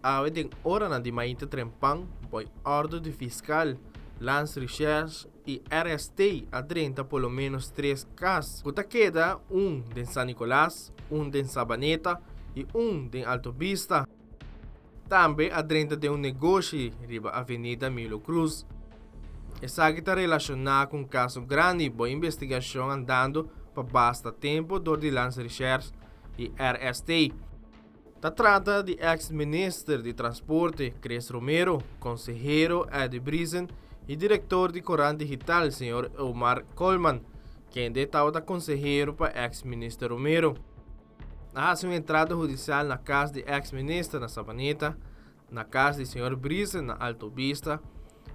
ave de hora na de mainte trempang, boi ordem de fiscal, Lance Recherche e RST adrenta pelo menos 3 casos. Kuta queda de San Nicolás, de Sabaneta e de Alto Vista. Também adrenta de negócio riba Avenida Milo Cruz. Essa está relacionada com um caso grande, boa investigação andando para basta tempo do de Lance Recherche e RST. Trata de ex-ministro de Transporte, Cris Romero, conselheiro Ed Brisen e diretor de Coran Digital, Sr. Omar Coleman, quem estava conselheiro para ex-ministro Romero. Há uma entrada judicial na casa de ex-ministro na Sabaneta, na casa de Sr. Brisen na Alto Vista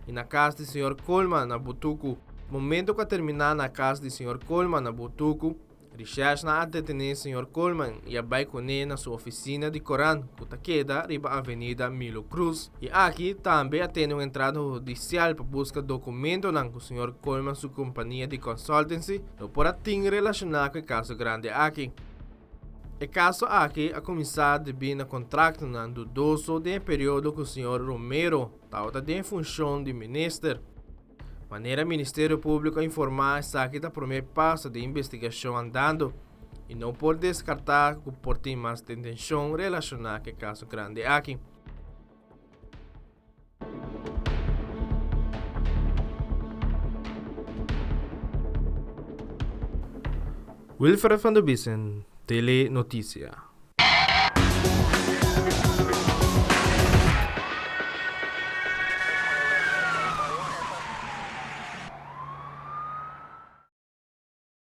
e na casa de Sr. Coleman na Butuco. Momento que terminar na casa de Sr. Coleman na Butuco, Recherche na detener Sr. Coleman e vai com ele na sua oficina de Coran, que queda riba Avenida Milo Cruz. E aqui também tem uma entrada judicial para buscar documento com o Sr. Coleman sua companhia de consultancy, não por ter relacionado com o caso grande aqui. O caso aqui a começar de vir na contrato na dudoso de período que o Sr. Romero estava em função de ministro. Maneira Ministério Público informar essa aqui da primeiro passo de investigação andando e não pode descartar que pode ter mais detenção relacionada com o caso grande aqui. Wilfred van der Biesen, Tele Notícia.